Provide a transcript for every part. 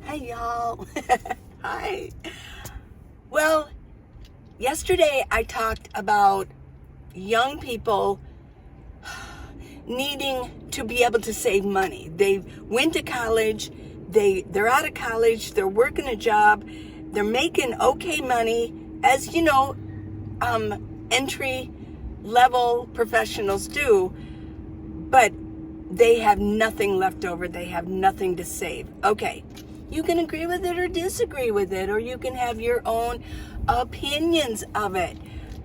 Hi, y'all. Hi. Well, yesterday I talked about young people needing to be able to save money. They went to college, they're out of college, they're working a job, they're making okay money, as you know, entry level professionals do, but they have nothing left over. They have nothing to save. Okay, you can agree with it or disagree with it, or you can have your own opinions of it.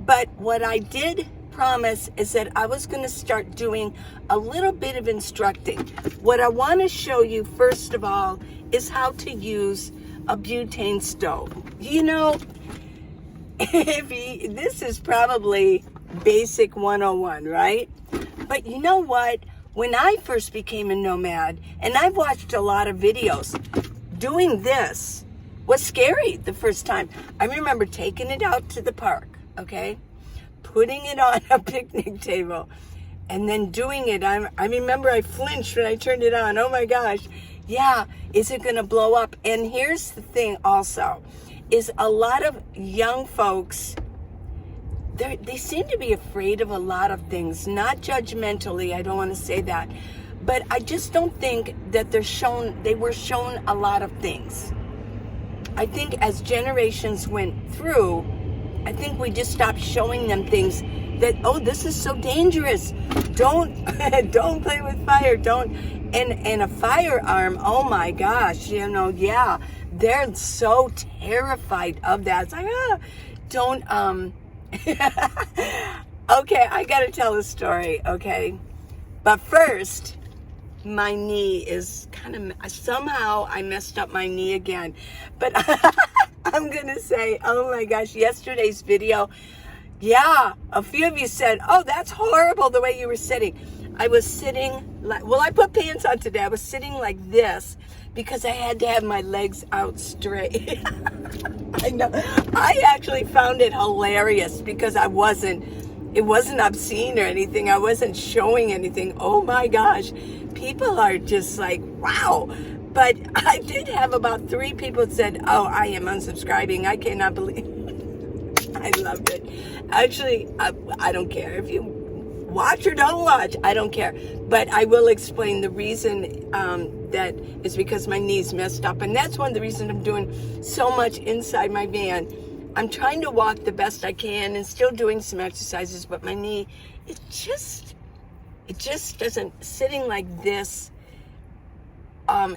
But what I did promise is that I was going to start doing a little bit of instructing. What I want to show you, first of all, is how to use a butane stove. You know, this is probably basic 101, right? But you know what? When I first became a nomad, and I've watched a lot of videos, doing this was scary the first time. I remember taking it out to the park, okay? Putting it on a picnic table, and then doing it. I remember I flinched when I turned it on. Oh my gosh. Yeah, is it gonna blow up? And here's the thing also, is a lot of young folks, they seem to be afraid of a lot of things, not judgmentally, I don't want to say that, but I just don't think that they were shown a lot of things. I think as generations went through, I think we just stopped showing them things that, oh, this is so dangerous. Don't play with fire. And a firearm, oh my gosh, yeah, they're so terrified of that. It's like, don't, okay, I gotta tell a story, okay? But first, my knee is somehow I messed up my knee again. But I'm gonna say, oh my gosh, yesterday's video, yeah, a few of you said, oh, that's horrible the way you were sitting. I was sitting I put pants on today. I was sitting like this because I had to have my legs out straight. I know. I actually found it hilarious because it wasn't obscene or anything. I wasn't showing anything. Oh my gosh. People are just like, wow. But I did have about 3 people that said, oh, I am unsubscribing. I cannot believe I loved it. Actually, I don't care if you watch or don't watch. I don't care. But I will explain the reason that is because my knee's messed up. And that's one of the reasons I'm doing so much inside my van. I'm trying to walk the best I can and still doing some exercises, but my knee, it just doesn't, sitting like this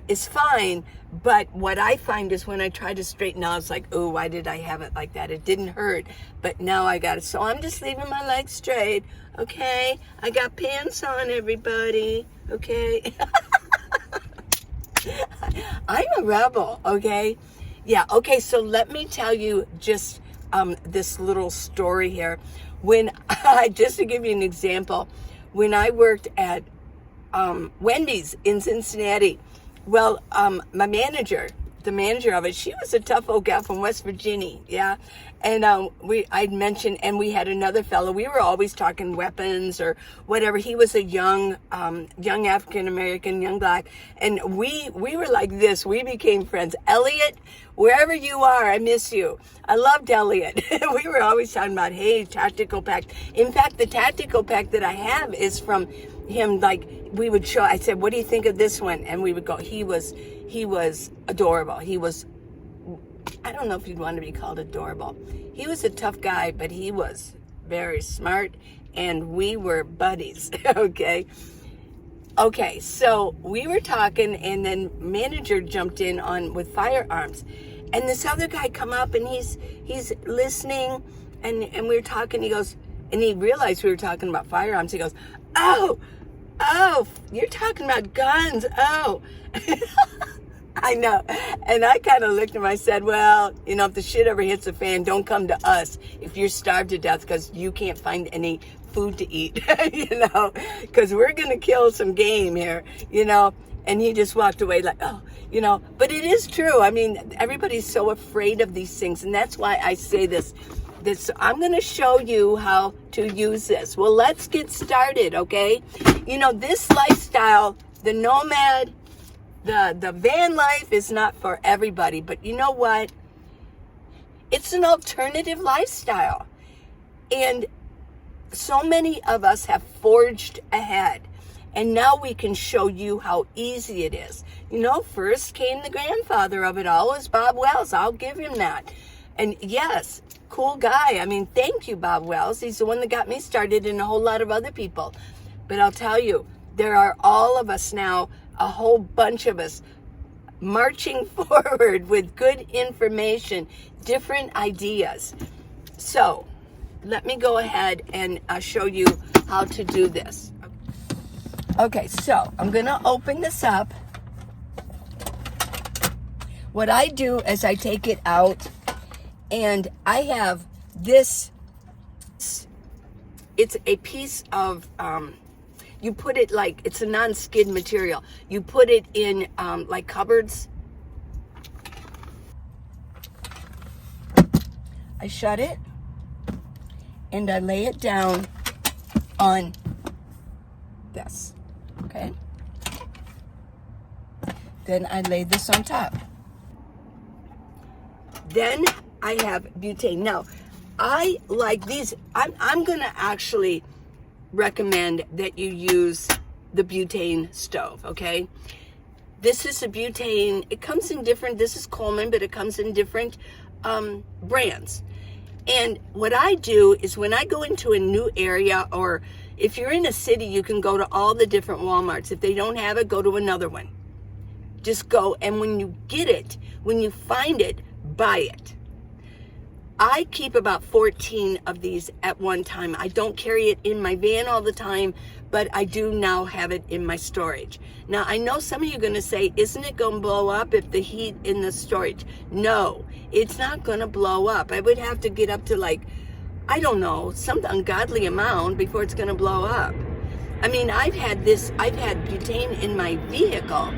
is fine. But what I find is when I try to straighten out, it's like, oh, why did I have it like that? It didn't hurt, but now I got it. So I'm just leaving my legs straight, okay? I got pants on, everybody, okay? I'm a rebel, okay? Yeah, okay, so let me tell you just this little story here. Just to give you an example, when I worked at Wendy's in Cincinnati, well, my manager, the manager of it, she was a tough old gal from West Virginia, yeah. And I'd mentioned, and we had another fellow. We were always talking weapons or whatever. He was a young African American, young black, and we were like this. We became friends. Elliot, wherever you are, I miss you. I loved Elliot. We were always talking about, hey, tactical pack. In fact, the tactical pack that I have is from him. Like, we would show. I said, what do you think of this one? And we would go. He was adorable. He was, I don't know if you'd want to be called adorable. He was a tough guy, but he was very smart, and we were buddies, okay? Okay, so we were talking, and then manager jumped in on with firearms, and this other guy come up, and he's listening, and we were talking. He goes, and he realized we were talking about firearms. He goes, oh, you're talking about guns, oh. I know. And I kind of looked at him. I said, well, if the shit ever hits the fan, don't come to us if you're starved to death because you can't find any food to eat, because we're going to kill some game here, And he just walked away like, oh, But it is true. I mean, everybody's so afraid of these things. And that's why I say this. I'm going to show you how to use this. Well, let's get started, okay? This lifestyle, the nomad, the van life is not for everybody, but you know what? It's an alternative lifestyle. And so many of us have forged ahead. And now we can show you how easy it is. You know, first came the grandfather of it all was Bob Wells. I'll give him that. And yes, cool guy. I mean, thank you, Bob Wells. He's the one that got me started and a whole lot of other people. But I'll tell you, there are all of us now, a whole bunch of us, marching forward with good information, different ideas. So let me go ahead and show you how to do this. Okay, so I'm going to open this up. What I do is I take it out, and I have this. It's a piece of, you put it like, it's a non-skid material. You put it in like cupboards. I shut it, and I lay it down on this. Okay. Then I lay this on top. Then I have butane. Now, I like these. I'm going to actually recommend that you use the butane stove, okay? This is a butane. It comes in different, this is Coleman, but it comes in different brands. And what I do is when I go into a new area, or if you're in a city, you can go to all the different Walmarts. If they don't have it, go to another one. Just go, and when you get it, when you find it, buy it. I keep about 14 of these at one time. I don't carry it in my van all the time, but I do now have it in my storage. Now, I know some of you are going to say, isn't it going to blow up if the heat in the storage? No, it's not going to blow up. I would have to get up to like, I don't know, some ungodly amount before it's going to blow up. I mean, I've had butane in my vehicle.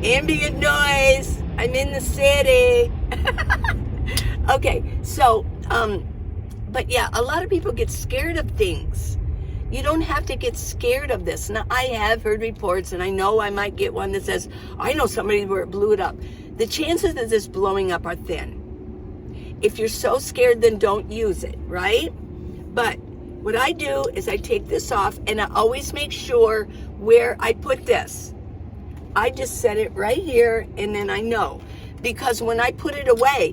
Ambient noise. I'm in the city. Okay, so, but yeah, a lot of people get scared of things. You don't have to get scared of this. Now, I have heard reports, and I know I might get one that says, I know somebody where it blew it up. The chances of this blowing up are thin. If you're so scared, then don't use it, right? But what I do is I take this off, and I always make sure where I put this. I just set it right here, and then I know. Because when I put it away,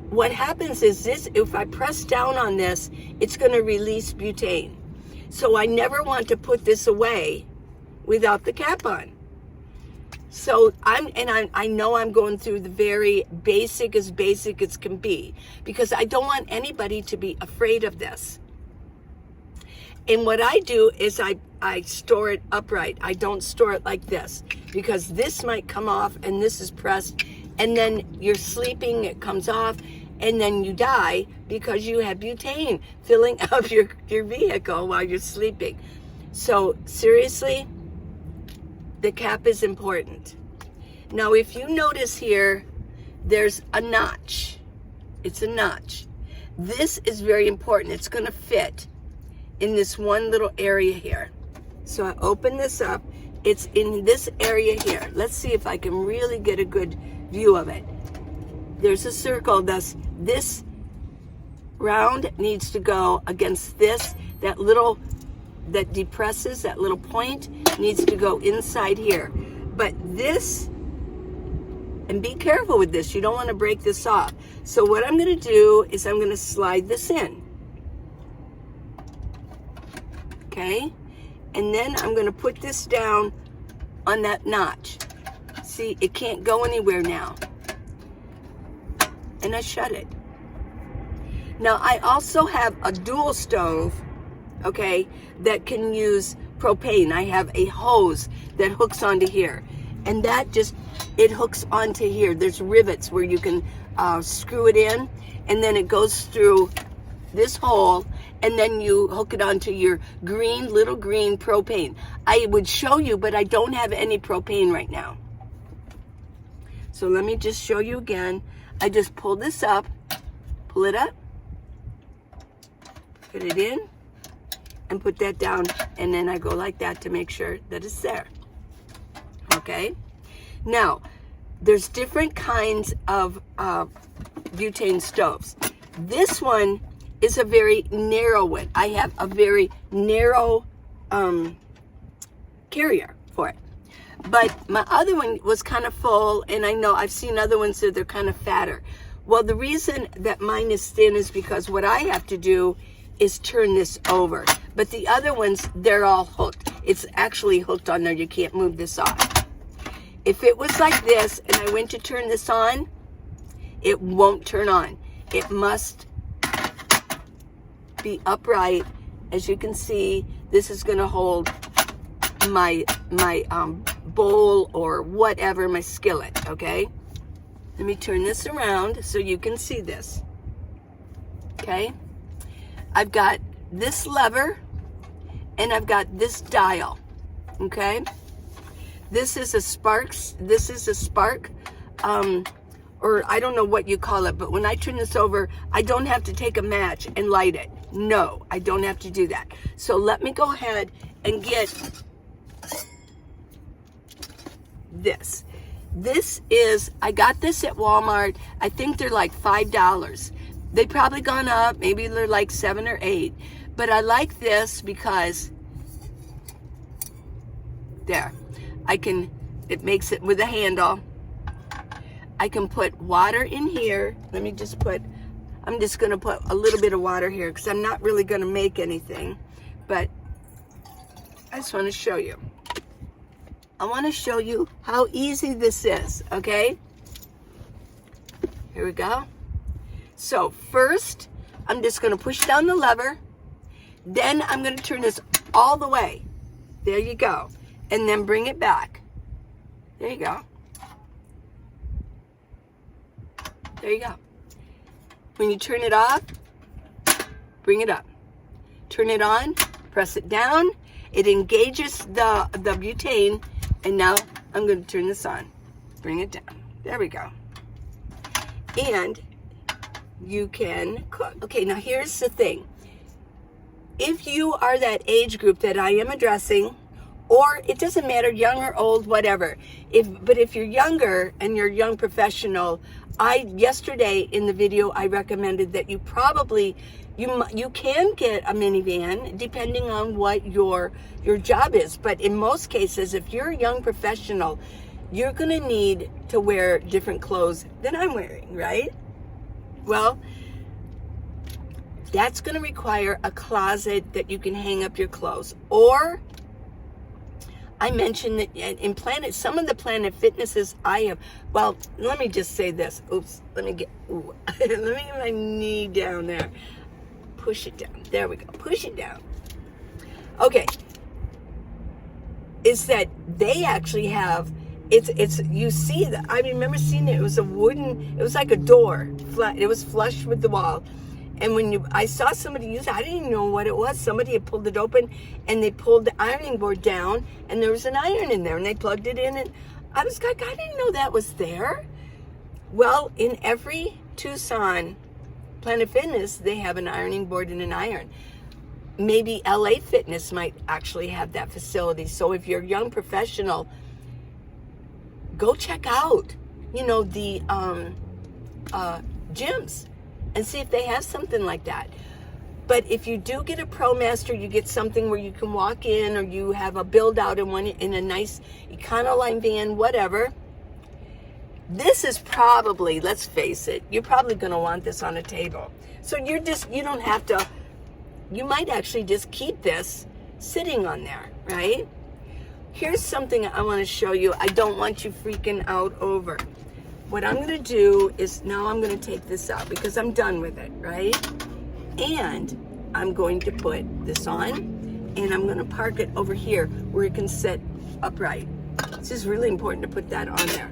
what happens is this, if I press down on this, it's going to release butane. So I never want to put this away without the cap on. So I know I'm going through the very basic as can be, because I don't want anybody to be afraid of this. And what I do is I store it upright. I don't store it like this, because this might come off and this is pressed, and then you're sleeping, it comes off, and then you die because you have butane filling up your vehicle while you're sleeping. So seriously, the cap is important. Now, if you notice here, there's a notch. It's a notch. This is very important. It's going to fit in this one little area here. So I open this up. It's in this area here. Let's see if I can really get a good view of it. There's a circle. This round needs to go against this. That depresses, that little point needs to go inside here. But this, and be careful with this, you don't want to break this off. So what I'm going to do is I'm going to slide this in. Okay, and then I'm going to put this down on that notch. See, it can't go anywhere now. And I shut it. Now, I also have a dual stove, okay, that can use propane. I have a hose that hooks onto here. And that it hooks onto here. There's rivets where you can screw it in, and then it goes through this hole, and then you hook it onto your little green propane. I would show you, but I don't have any propane right now. So let me just show you again. I just pull this up, pull it up. Put it in and put that down, and then I go like that to make sure that it's there. Okay? Now, there's different kinds of butane stoves. This one is a very narrow one. I have a very narrow carrier for it. But my other one was kind of full, and I know I've seen other ones that they're kind of fatter. Well, the reason that mine is thin is because what I have to do is turn this over. But the other ones, they're all hooked. It's actually hooked on there. You can't move this off. If it was like this and I went to turn this on, it won't turn on. It must be upright. As you can see, this is going to hold my bowl or whatever, my skillet, okay? Let me turn this around so you can see this, okay? I've got this lever and I've got this dial, okay? This is a spark, or I don't know what you call it, but when I turn this over, I don't have to take a match and light it. No, I don't have to do that. So let me go ahead and get this. This is, I got this at Walmart. I think they're like $5. They've probably gone up. Maybe they're like $7 or $8. But I like this because there, it makes it with a handle. I can put water in here. Let me just I'm just going to put a little bit of water here because I'm not really going to make anything. But I just want to show you. I want to show you how easy this is, okay? Here we go. So first, I'm just going to push down the lever. Then I'm going to turn this all the way. There you go. And then bring it back. There you go. There you go. When you turn it off, bring it up. Turn it on, press it down. It engages the butane. And now I'm going to turn this on. Bring it down. There we go. And you can cook. Okay, now here's the thing. If you are that age group that I am addressing, or it doesn't matter, young or old, whatever. But if you're younger and you're a young professional, yesterday in the video I recommended that you probably you can get a minivan depending on what your job is. But in most cases, if you're a young professional, you're going to need to wear different clothes than I'm wearing, right? Well, that's going to require a closet that you can hang up your clothes. Or I mentioned that in some of the Planet Fitnesses I have, well, let me just say this. Oops, let me get my knee down there. Push it down. There we go. Push it down. Okay. Is that they actually have, you see that, I remember seeing it. It was it was like a door. Flat. It was flush with the wall. And I saw somebody use it, I didn't even know what it was. Somebody had pulled it open and they pulled the ironing board down and there was an iron in there and they plugged it in and I was like, I didn't know that was there. Well, in every Tucson Planet Fitness, they have an ironing board and an iron. Maybe LA Fitness might actually have that facility. So if you're a young professional, go check out, the gyms. And see if they have something like that. But if you do get a ProMaster, you get something where you can walk in, or you have a build out in a nice Econoline van, whatever. This is probably, let's face it, you're probably going to want this on a table. So you don't have to, you might actually just keep this sitting on there, right? Here's something I want to show you. I don't want you freaking out over. What I'm going to do is now I'm going to take this out because I'm done with it, right? And I'm going to put this on and I'm going to park it over here where it can sit upright. This is really important to put that on there.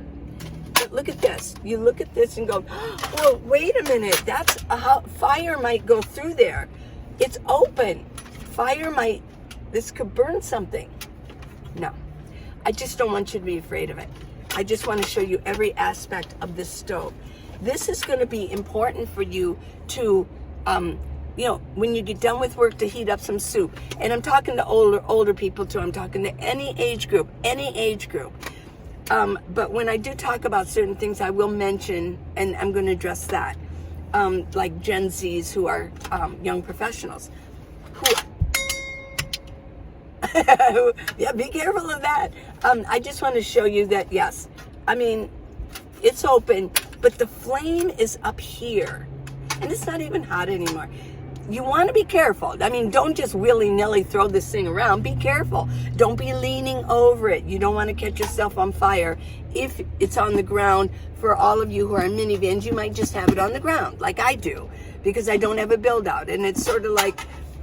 But look at this. You look at this and go, oh, wait a minute. Fire might go through there. It's open. This could burn something. No, I just don't want you to be afraid of it. I just want to show you every aspect of this stove. This is going to be important for you to when you get done with work, to heat up some soup. And I'm talking to older people too. I'm talking to any age group. But when I do talk about certain things, I will mention, and I'm going to address that, like Gen Zs who are young professionals. Yeah, be careful of that. I just want to show you that, yes, I mean, it's open, but the flame is up here, and it's not even hot anymore. You want to be careful. I mean, don't just willy-nilly throw this thing around. Be careful. Don't be leaning over it. You don't want to catch yourself on fire. If it's on the ground, for all of you who are in minivans, you might just have it on the ground, like I do, because I don't have a build-out, and it's sort of like,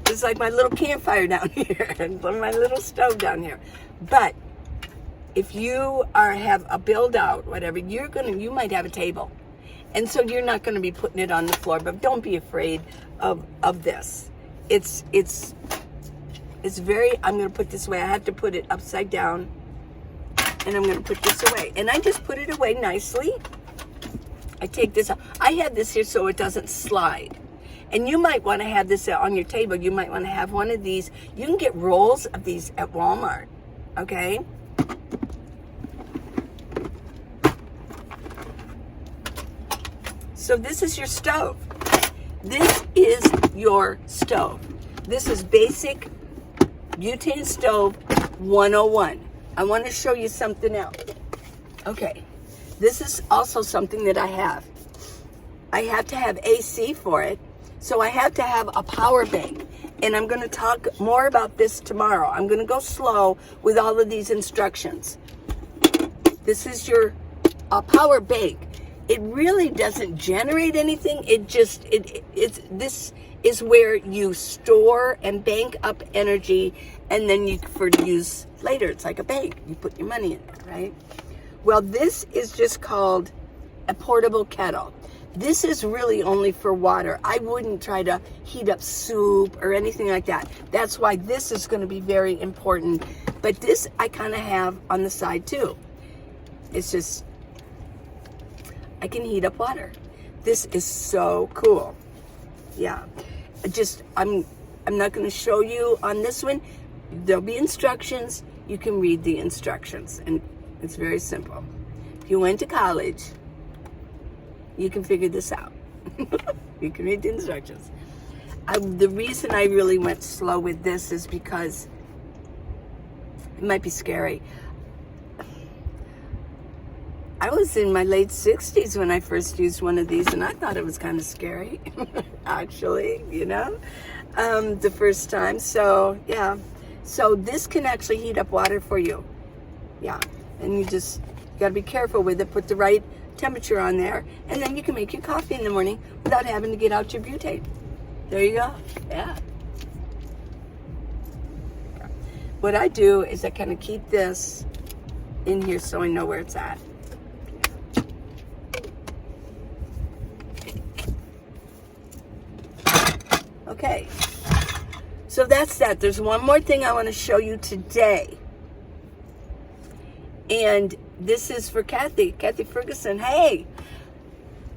it's like my little campfire down here and my little stove down here. But if you have a build-out, whatever, you might have a table. And so you're not going to be putting it on the floor, but don't be afraid of this. It's very, I'm going to put this away. I have to put it upside down, and I'm going to put this away. And I just put it away nicely. I take this out. I have this here so it doesn't slide. And you might want to have this on your table. You might want to have one of these. You can get rolls of these at Walmart, okay? So this is your stove. This is your stove. This is basic butane stove 101. I want to show you something else. Okay, this is also something that I have. I have to have AC for it, so I have to have a power bank. And I'm going to talk more about this tomorrow. I'm going to go slow with all of these instructions. This is your power bank. It really doesn't generate anything. This is where you store and bank up energy, and then for use later. It's like a bank. You put your money in it, right? Well, this is just called a portable kettle. This is really only for water. I wouldn't try to heat up soup or anything like that. That's why this is going to be very important. But this I kind of have on the side too. It's just, I can heat up water. This is so cool. Yeah. I'm not going to show you on this one. There'll be instructions. You can read the instructions, and it's very simple. If you went to college, you can figure this out. You can read the instructions. The reason I really went slow with this is because it might be scary. I was in my late 60s when I first used one of these, and I thought it was kind of scary, actually, the first time. So, yeah. So this can actually heat up water for you. Yeah. And you got to be careful with it. Put the right temperature on there, and then you can make your coffee in the morning without having to get out your butane. There you go. Yeah. What I do is I kind of keep this in here so I know where it's at. Okay, so that's that. There's one more thing I want to show you today. And this is for Kathy Ferguson. Hey.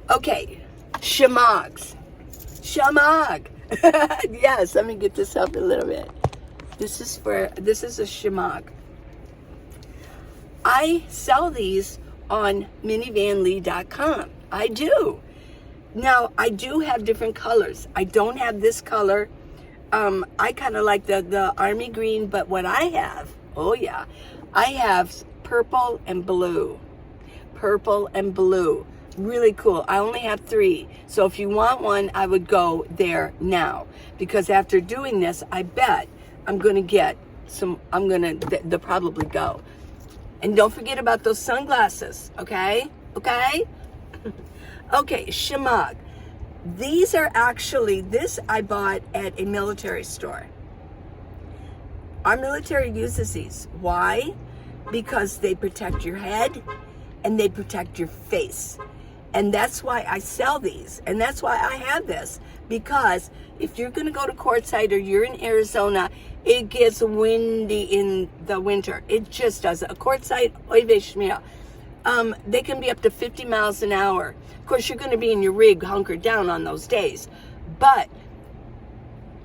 Okay, Shemagh. Yes, let me get this up a little bit. This is a Shemagh. I sell these on minivanlee.com. I do. Now, I do have different colors. I don't have this color. I kind of like the army green, but what I have, oh yeah, I have purple and blue. Purple and blue. Really cool. I only have 3. So if you want one, I would go there now. Because after doing this, I bet I'm going to get some, they'll probably go. And don't forget about those sunglasses, okay? Okay? Okay, Shemagh. These are actually, this I bought at a military store. Our military uses these. Why? Because they protect your head and they protect your face. And that's why I sell these. And that's why I have this. Because if you're going to go to courtside or you're in Arizona, it gets windy in the winter. It just does. A courtside, oy vey Shemagh. They can be up to 50 miles an hour. Of course, you're going to be in your rig hunkered down on those days. But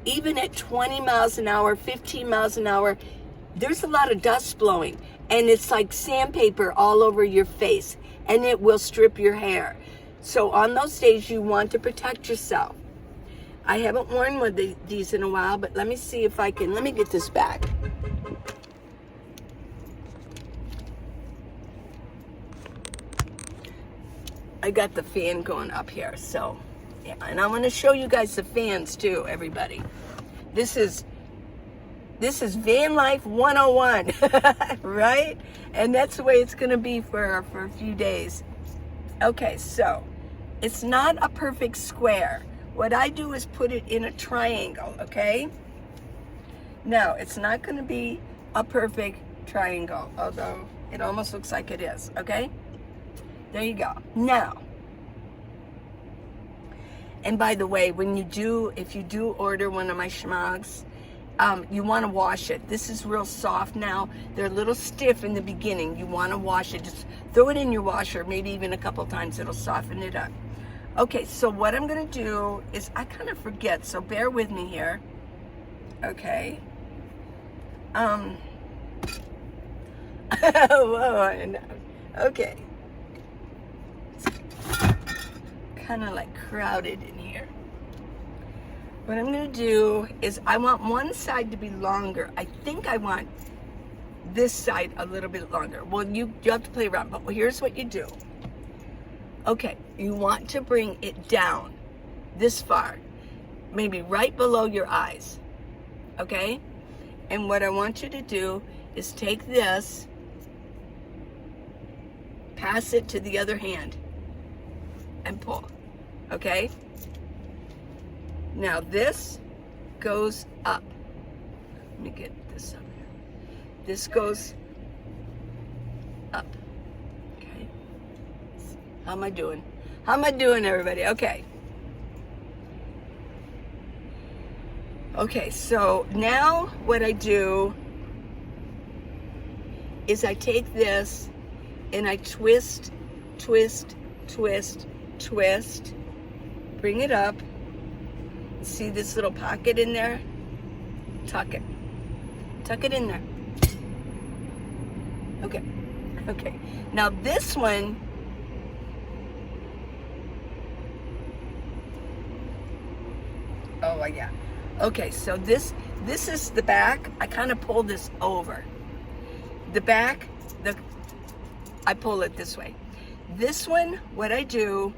even at 20 miles an hour, 15 miles an hour, there's a lot of dust blowing, and it's like sandpaper all over your face, and it will strip your hair. So on those days, you want to protect yourself. I haven't worn one of these in a while, but let me see if I can. Let me get this back. I got the fan going up here, so yeah. And I want to show you guys the fans too, everybody. This is van life 101, right? And that's the way it's going to be for a few days. Okay, so it's not a perfect square. What I do is put it in a triangle, okay? Now, it's not going to be a perfect triangle, although it almost looks like it is, okay? There you go. Now, and by the way, if you do order one of my Shemaghs, you want to wash it. This is real soft now. They're a little stiff in the beginning. You want to wash it. Just throw it in your washer, maybe even a couple times. It'll soften it up. Okay, so what I'm going to do is, I kind of forget, so bear with me here. Okay. Whoa, okay. Kind of like crowded in here. What I'm going to do is, I want one side to be longer. I think I want this side a little bit longer. Well, you have to play around, but here's what you do. Okay, you want to bring it down this far, maybe right below your eyes, okay? And what I want you to do is take this, pass it to the other hand, and pull, okay? Now this goes up. Let me get this up here. This goes up. Okay. How am I doing? How am I doing, everybody? Okay. Okay, so now what I do is I take this and I twist, twist, twist, twist, bring it up. See this little pocket in there? Tuck it. Tuck it in there. Okay. Okay. Now this one, oh yeah. Okay, so this is the back. I kind of pull this over. The back, I pull it this way. This one, what I do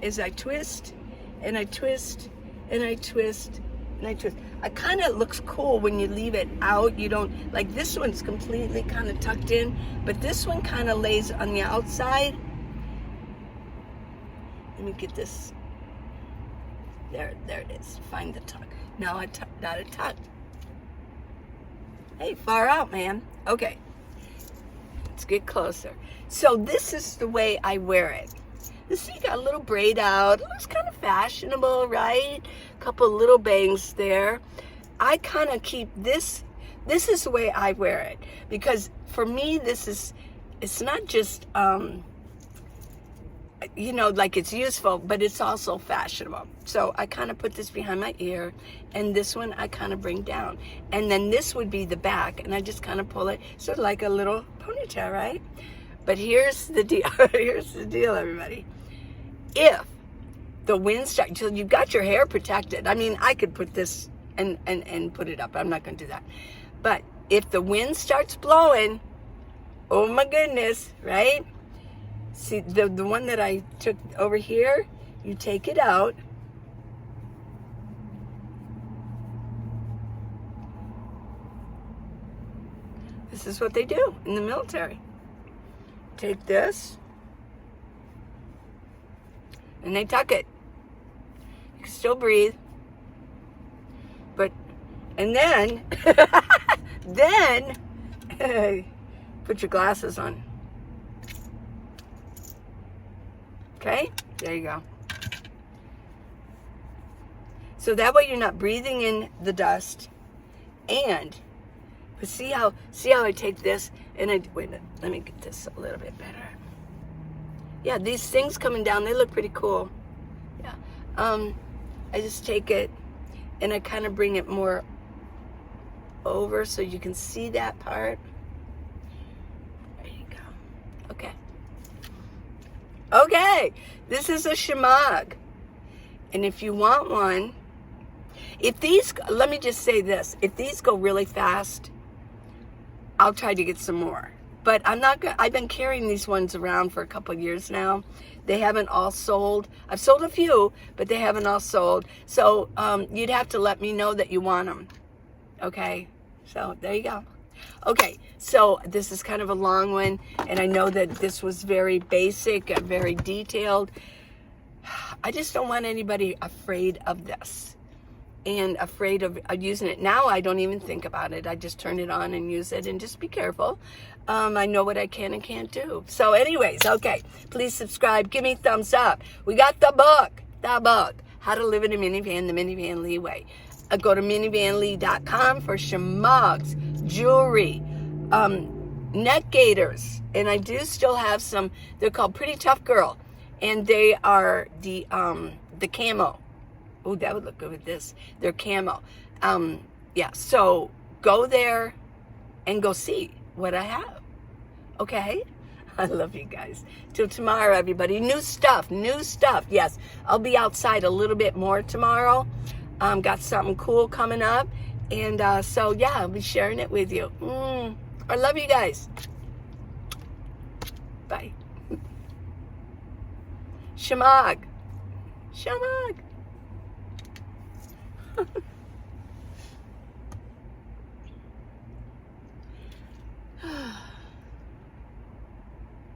is I twist and I twist and I twist and I twist. It kind of looks cool when you leave it out. You don't, like this one's completely kind of tucked in, but this one kind of lays on the outside. Let me get this. There it is. Find the tuck. Now I got it tucked. Hey, far out, man. Okay. Let's get closer. So this is the way I wear it. This, you got a little braid out. It looks kind of fashionable, right? A couple little bangs there. I kind of keep this. This is the way I wear it, because for me, it's not just, you know, like it's useful, but it's also fashionable. So I kind of put this behind my ear, and this one I kind of bring down. And then this would be the back, and I just kind of pull it, sort of like a little ponytail, right? But here's the deal. Here's the deal, everybody. If the wind starts, so you've got your hair protected. I mean, I could put this and put it up. I'm not going to do that. But if the wind starts blowing, oh my goodness, right? See, the one that I took over here, you take it out. This is what they do in the military. Take this, and they tuck it. You can still breathe. But, and then, put your glasses on. Okay, there you go. So that way you're not breathing in the dust. And, but see how I take this and I, wait a minute, let me get this a little bit better. Yeah, these things coming down, they look pretty cool. Yeah, I just take it and I kind of bring it more over so you can see that part. There you go. Okay. Okay, this is a Shemagh. And if you want one, if these, let me just say this, if these go really fast, I'll try to get some more. But I'm not gonna, I've been carrying these ones around for a couple of years now. They haven't all sold. I've sold a few, but they haven't all sold. So you'd have to let me know that you want them. Okay, so there you go. Okay, so this is kind of a long one, and I know that this was very basic, very detailed. I just don't want anybody afraid of this and afraid of using it. Now I don't even think about it. I just turn it on and use it, and just be careful. I know what I can and can't do. So anyways, okay, please subscribe. Give me thumbs up. We got the book, How to Live in a Minivan, the Minivan Lee Way. Go to minivanlee.com for Shemagh's jewelry, neck gaiters, and I do still have some. They're called Pretty Tough Girl, and they are the camo. Oh, that would look good with this. They're camo. Yeah, so go there and go see what I have. Okay? I love you guys. Till tomorrow, everybody. New stuff. Yes, I'll be outside a little bit more tomorrow. Got something cool coming up. And so, yeah, I'll be sharing it with you. I love you guys. Bye. Shemagh.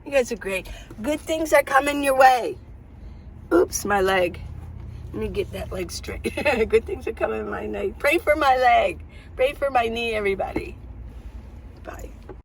You guys are great. Good things are coming your way. Oops, my leg. Let me get that leg straight. Good things are coming my leg. Pray for my leg. Pray for my knee, everybody. Bye.